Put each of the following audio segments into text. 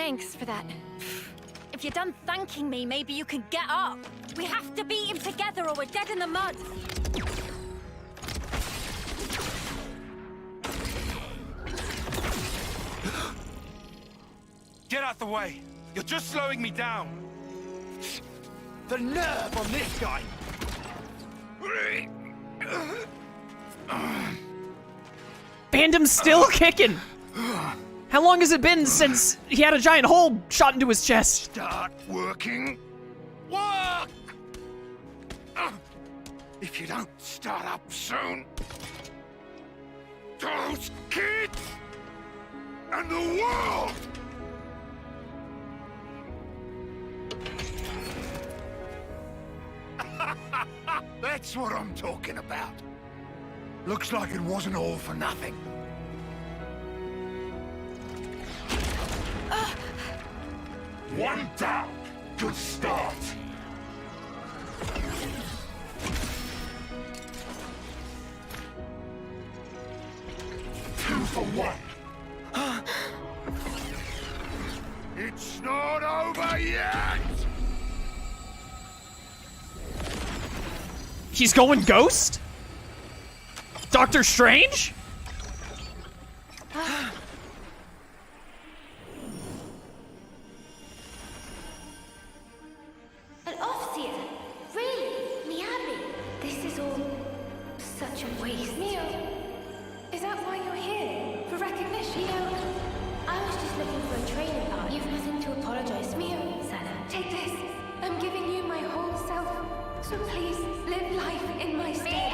Thanks for that. If you're done thanking me, maybe you can get up. We have to beat him together or we're dead in the mud. Get out the way. You're just slowing me down. The nerve on this guy! Phantom's still kicking. How long has it been since he had a giant hole shot into his chest? Start working. Work! If you don't start up soon, those kids and the world. That's what I'm talking about. Looks like it wasn't all for nothing. One down. Good start. Two for one. It's not over yet. He's going ghost? Doctor Strange? An Officer? Really? Miyabi? This is all such a waste. Neo, is that why you're here? For recognition? Neo, I was just looking for a training partner. You've nothing to apologize for. Neo, Sana, take this. I'm giving you my whole self. So please, live life in my stead.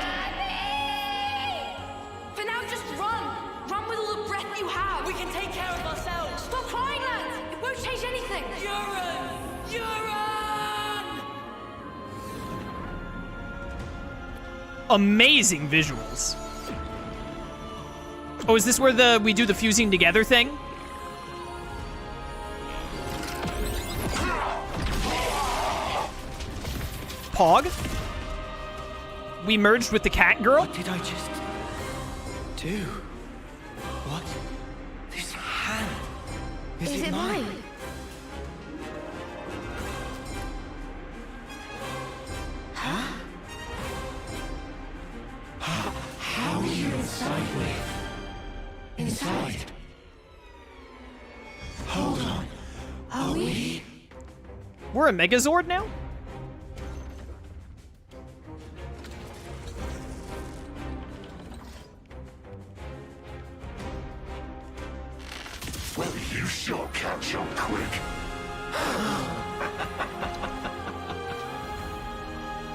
For now, just run! Run with all the breath you have! We can take care of ourselves! Stop crying, lads! It won't change anything! Uran! Uran! Amazing visuals. Oh, is this where we do the fusing together thing? Pog? We merged with the cat girl? What did I just do? What? This hand. Is it mine? Huh? How are you inside with? Inside? Hold on. Are we? We're a Megazord now? Well, you sure catch on quick.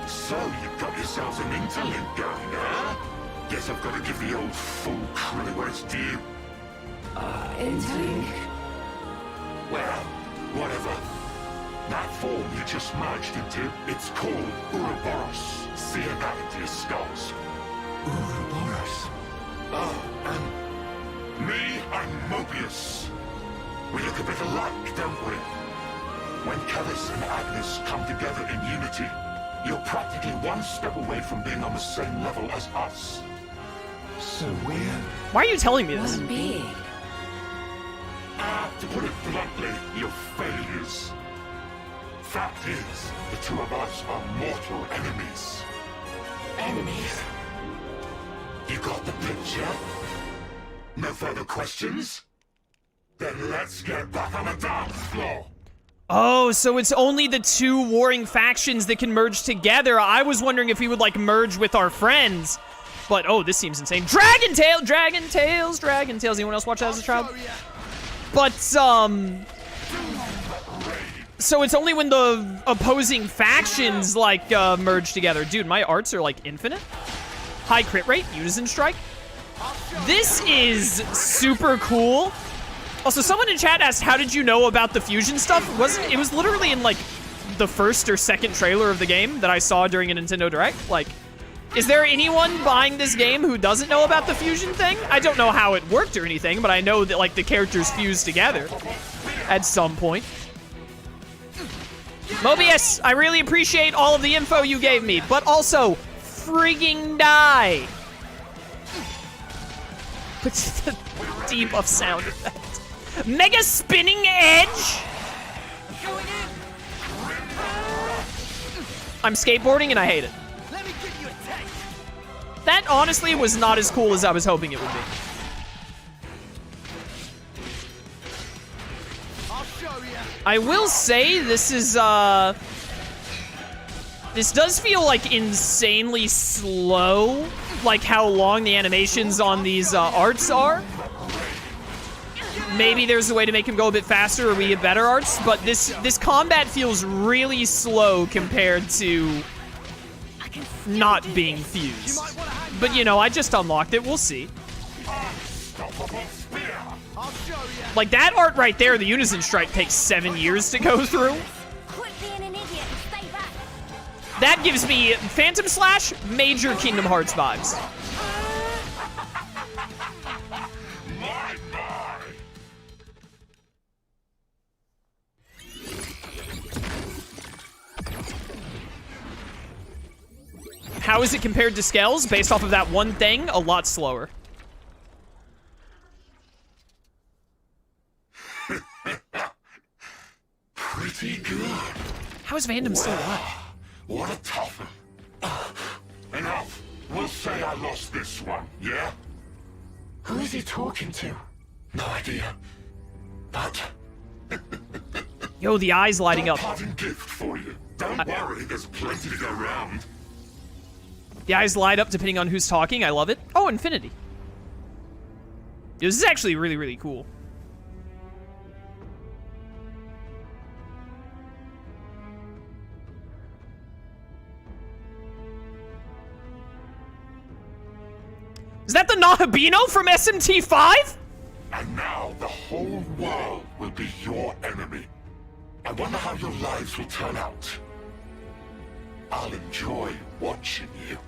So, you've got yourselves an Interlink going, huh? Guess I've got to give the old fool crew what it's due. Interlink? Well, whatever. That form you just merged into, it's called Uroboros. See about it to your skulls. Uroboros. Oh, me and Mobius. We look a bit alike, don't we? When Kellis and Agnes come together in unity, you're practically one step away from being on the same level as us. So we're Why are you telling me this? Big. To put it bluntly, you're failures. Fact is, the two of us are mortal enemies. Enemies? You got the picture? No further questions? Then let's get back on the dance floor. Oh, so it's only the two warring factions that can merge together. I was wondering if we would, like, merge with our friends. But, oh, this seems insane. Dragon Tail! Dragon Tales! Dragon Tales. Anyone else watch that as a child? But, so it's only when the opposing factions, like, merge together. Dude, my arts are, like, infinite. High crit rate, Unison Strike. This is super cool. Also, someone in chat asked, how did you know about the fusion stuff? It was literally in, like, the first or second trailer of the game that I saw during a Nintendo Direct. Like, is there anyone buying this game who doesn't know about the fusion thing? I don't know how it worked or anything, but I know that, like, the characters fuse together at some point. Mobius, I really appreciate all of the info you gave me, but also, frigging die. What's the debuff sound effect? Mega spinning edge. Going in. I'm skateboarding and I hate it. Let me give you a taste. That honestly was not as cool as I was hoping it would be. I'll show you. I will say this is this does feel like insanely slow, like how long the animations on these arts are. Maybe there's a way to make him go a bit faster or we get better arts, but this combat feels really slow compared to not being fused. But you know, I just unlocked it, we'll see. I'll show you. Like that art right there, the Unison Strike takes 7 years to go through. Quit being an idiot and stay back. That gives me Phantom Slash, major Kingdom Hearts vibes. How is it compared to Scales? Based off of that one thing, a lot slower. Pretty good. How is Vandom still alive? What a tough one. Enough. We'll say I lost this one, yeah? Who is he talking to? No idea. But Yo, the eyes lighting up. parting gift for you. Don't worry, there's plenty to go round. The eyes light up depending on who's talking. I love it. Oh, Infinity. This is actually really, really cool. Is that the Nahabino from SMT5? And now the whole world will be your enemy. I wonder how your lives will turn out. I'll enjoy watching you.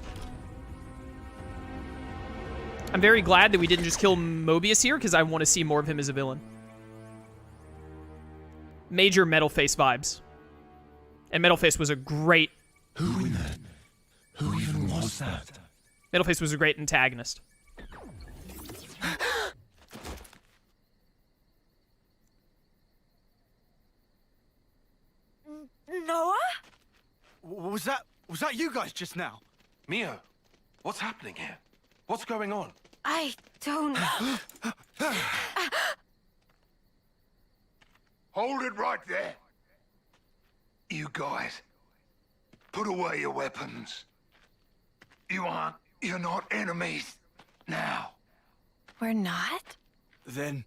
I'm very glad that we didn't just kill Mobius here, because I want to see more of him as a villain. Major Metal Face vibes. And Metal Face was a great... Who even was that? Metal Face was a great antagonist. Noah? Was that you guys just now? Mio, what's happening here? What's going on? I don't... Hold it right there. You guys, put away your weapons. You're not enemies now. We're not? Then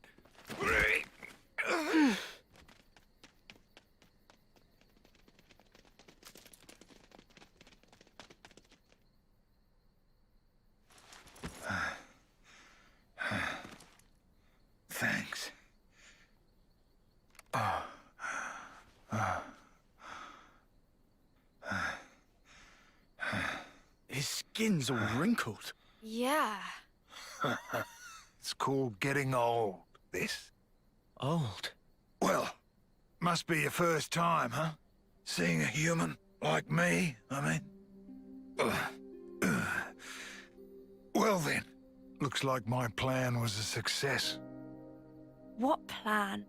Thanks. his skin's all wrinkled. Yeah. It's called getting old, this. Old. Well, must be your first time, huh? Seeing a human like me, I mean. Well then, looks like my plan was a success. What plan?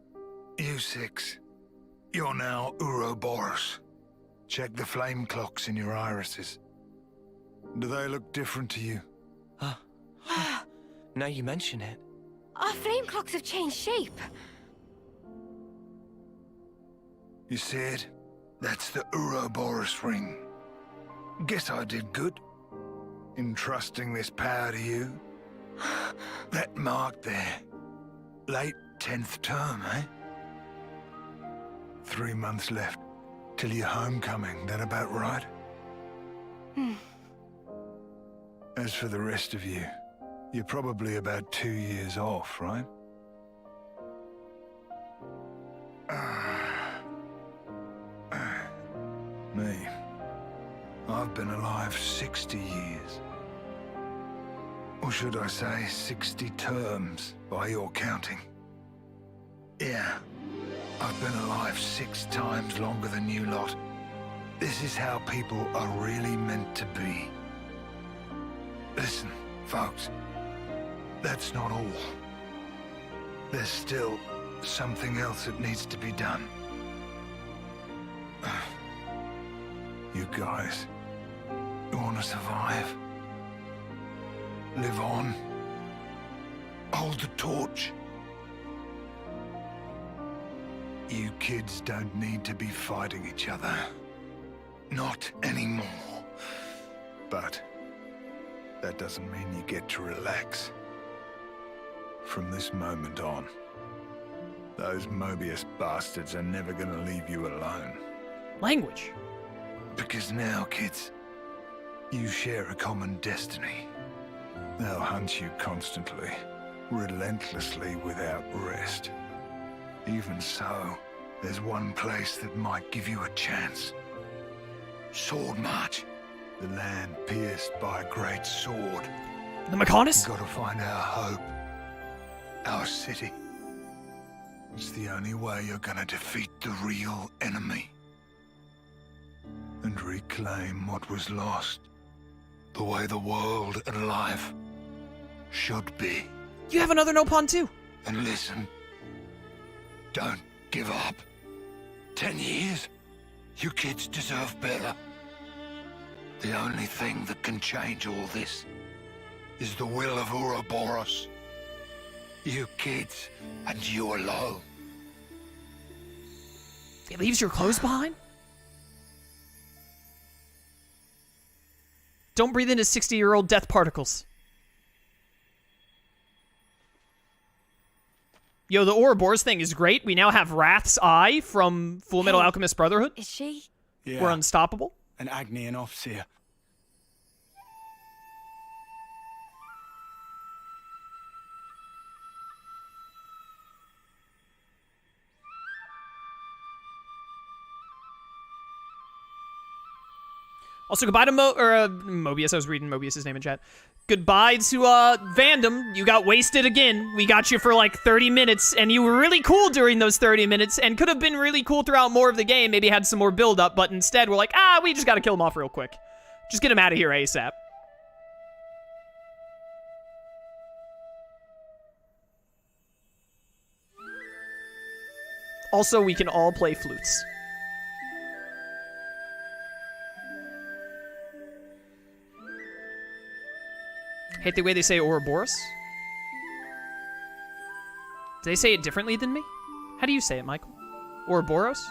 You six, you're now Uroboros. Check the flame clocks in your irises. Do they look different to you? Now you mention it. Our flame clocks have changed shape. You see it? That's the Uroboros ring. Guess I did good. Entrusting this power to you. That mark there. Late 10th term, eh? 3 months left. Till your homecoming, that about right? As for the rest of you, you're probably about 2 years off, right? Me. I've been alive 60 years. Or should I say 60 terms, by your counting. Yeah, I've been alive 6 times longer than you lot. This is how people are really meant to be. Listen, folks. That's not all. There's still something else that needs to be done. You guys, you want to survive? Live on? Hold the torch? You kids don't need to be fighting each other. Not anymore. But that doesn't mean you get to relax. From this moment on, those Mobius bastards are never gonna leave you alone. Language. Because now, kids, you share a common destiny. They'll hunt you constantly, relentlessly, without rest. Even so, there's one place that might give you a chance. Sword March. The land pierced by a great sword. The Mechonis? We've got to find our hope. Our city. It's the only way you're gonna defeat the real enemy. And reclaim what was lost. The way the world and life should be. You have another Nopon too. And listen. Don't give up. 10 years? You kids deserve better. The only thing that can change all this is the will of Uroboros. You kids, and you alone. It leaves your clothes behind? Don't breathe in his 60-year-old death particles. Yo, the Ouroboros thing is great. We now have Wrath's Eye from Full Metal Alchemist Brotherhood. Is she? Yeah, We're unstoppable. an Agnian Offseer. Also, goodbye to Mobius. I was reading Mobius's name in chat. Goodbye to Vandom. You got wasted again. We got you for like 30 minutes, and you were really cool during those 30 minutes, and could have been really cool throughout more of the game. Maybe had some more build-up, but instead we're like, we just gotta kill him off real quick. Just get him out of here ASAP. Also, we can all play flutes. Hate the way they say Ouroboros. Do they say it differently than me? How do you say it, Michael? Ouroboros?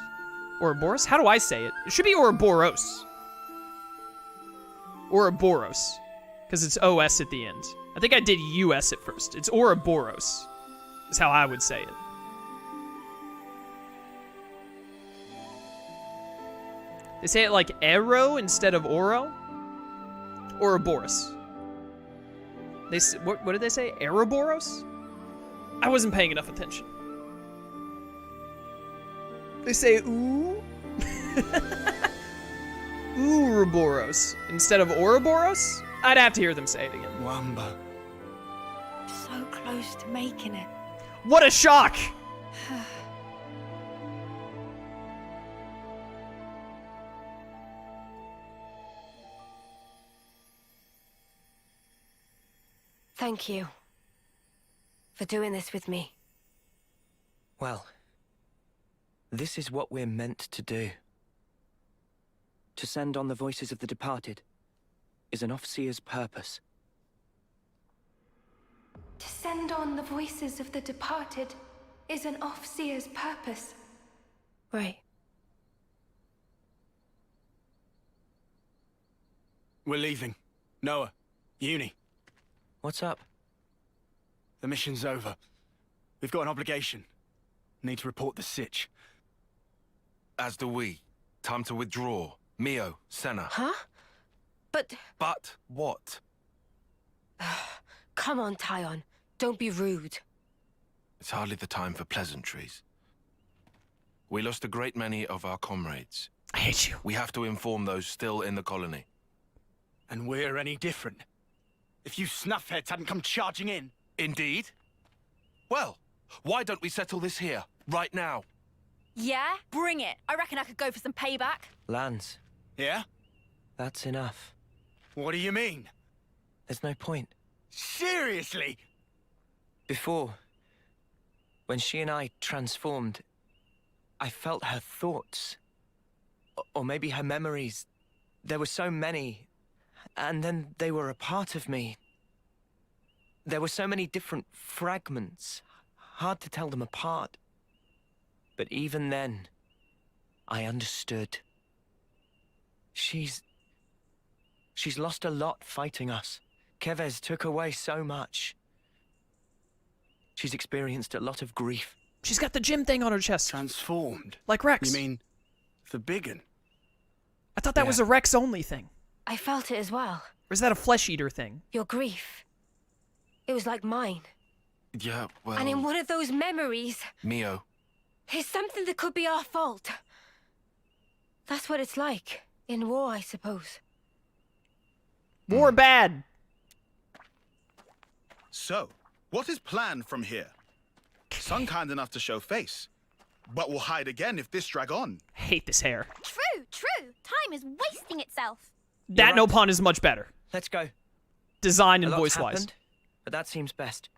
Ouroboros? How do I say it? It should be Ouroboros. Ouroboros. Because it's OS at the end. I think I did US at first. It's Ouroboros. Is how I would say it. They say it like Ero instead of Oro? Ouroboros. What did they say? Uroboros? I wasn't paying enough attention. They say ooh? Uroboros instead of Ouroboros? I'd have to hear them say it again. Wamba. So close to making it. What a shock! Thank you for doing this with me. Well, this is what we're meant to do. To send on the voices of the departed is an Offseer's purpose. To send on the voices of the departed is an Offseer's purpose. Right. We're leaving. Noah, Uni. What's up? The mission's over. We've got an obligation. Need to report the sitch. As do we. Time to withdraw. Mio, Senna. Huh? But... But what? Come on, Tyon. Don't be rude. It's hardly the time for pleasantries. We lost a great many of our comrades. I hate you. We have to inform those still in the colony. And we're any different. If you snuffheads hadn't come charging in. Indeed. Well, why don't we settle this here, right now? Yeah? Bring it. I reckon I could go for some payback. Lance, Yeah? that's enough. What do you mean? There's no point. Seriously? Before, when she and I transformed, I felt her thoughts. Or maybe her memories. There were so many, and then they were a part of me. There were so many different fragments, hard to tell them apart. But even then, I understood. She's lost a lot fighting us. Kevez took away so much. She's experienced a lot of grief. She's got the gym thing on her chest. Transformed? Like Rex. You mean the big un? I thought that was a Rex only thing. I felt it as well. Or is that a flesh eater thing? Your grief. It was like mine. Yeah, well... And in one of those memories... Mio. Is something that could be our fault. That's what it's like. In war, I suppose. War bad. So, what is planned from here? Some kind enough to show face, but will hide again if this drag on. Hate this hair. True, true. Time is wasting itself. That right. no pun is much better. Let's go. Design and A lot's voice-wise. happened, but that seems best.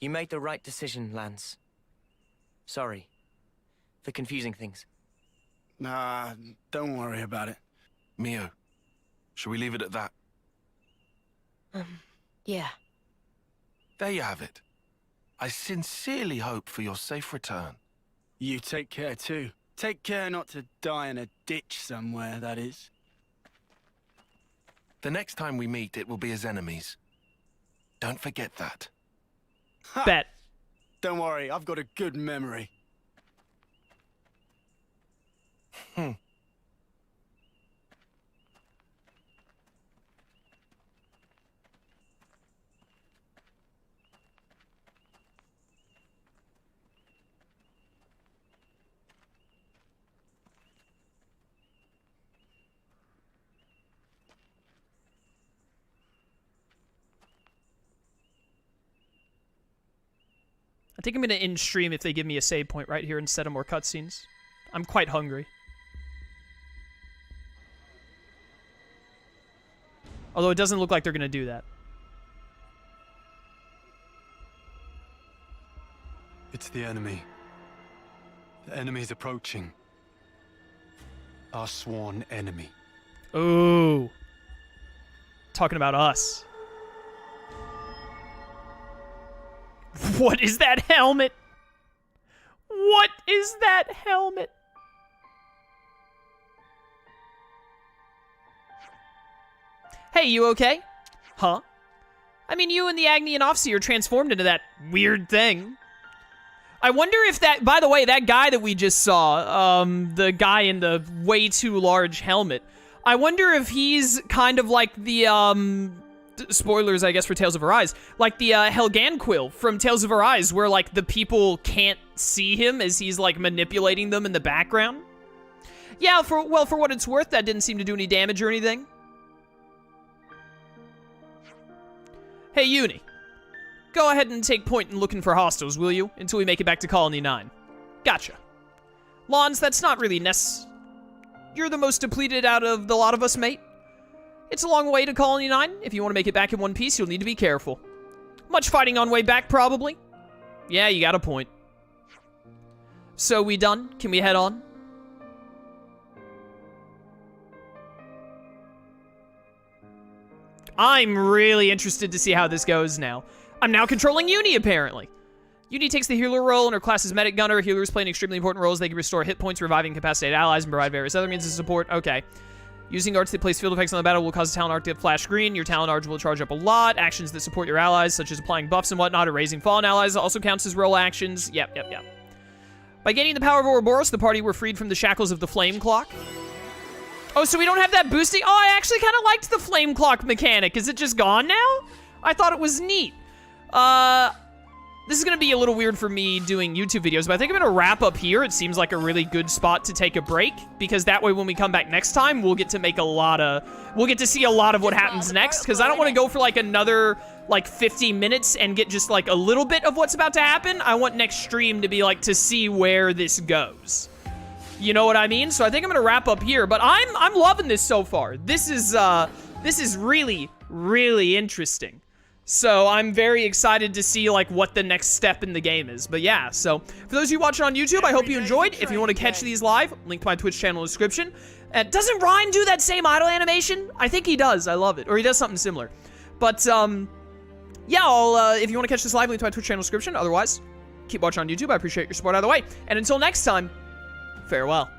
You made the right decision, Lance. Sorry for confusing things. Nah, don't worry about it. Mio, shall we leave it at that? Yeah. There you have it. I sincerely hope for your safe return. You take care too. Take care not to die in a ditch somewhere, that is. The next time we meet, it will be as enemies. Don't forget that. Ha! Bet. Don't worry, I've got a good memory. I think I'm going to end stream if they give me a save point right here instead of more cutscenes. I'm quite hungry. Although it doesn't look like they're going to do that. It's the enemy. The enemy's approaching. Our sworn enemy. Ooh. Talking about us. What is that helmet? What is that helmet? Hey, you okay? Huh? I mean, you and the Agni Offseer are transformed into that weird thing. I wonder if that, by the way, that guy that we just saw, the guy in the way too large helmet, I wonder if he's kind of like the, spoilers, I guess, for Tales of Arise, like the Helganquil from Tales of Arise, where, like, the people can't see him as he's, like, manipulating them in the background. Yeah, for what it's worth, that didn't seem to do any damage or anything. Hey, Uni. Go ahead and take point in looking for hostiles, will you? Until we make it back to Colony 9. Gotcha. Lons, that's not really You're the most depleted out of the lot of us, mate. It's a long way to Colony 9. If you want to make it back in one piece, you'll need to be careful. Much fighting on way back, probably. Yeah, you got a point. So, we done? Can we head on? I'm really interested to see how this goes now. I'm now controlling Uni, apparently. Uni takes the healer role, and her class is medic gunner. Healers play an extremely important role as they can restore hit points, reviving incapacitated allies, and provide various other means of support. Okay. Using arts that place field effects on the battle will cause a talent arc to flash green. Your talent arc will charge up a lot. Actions that support your allies, such as applying buffs and whatnot, or raising fallen allies, also counts as role actions. Yep. By gaining the power of Ouroboros, the party were freed from the shackles of the flame clock. Oh, so we don't have that boosting? Oh, I actually kind of liked the flame clock mechanic. Is it just gone now? I thought it was neat. This is going to be a little weird for me doing YouTube videos, but I think I'm going to wrap up here. It seems like a really good spot to take a break, because that way when we come back next time, we'll get to make we'll get to see a lot of what happens next, because I don't want to go for like another, 50 minutes and get just like a little bit of what's about to happen. I want next stream to be like to see where this goes. You know what I mean? So I think I'm going to wrap up here, but I'm loving this so far. This is really, really interesting. So I'm very excited to see like what the next step in the game is. But yeah, so for those of you watching on YouTube, I hope you enjoyed. If you want to catch these live, link to my Twitch channel in the description. Doesn't Ryan do that same idle animation? I think he does. I love it. Or he does something similar. But yeah, if you want to catch this live, link to my Twitch channel in the description. Otherwise, keep watching on YouTube. I appreciate your support either way. And until next time, farewell.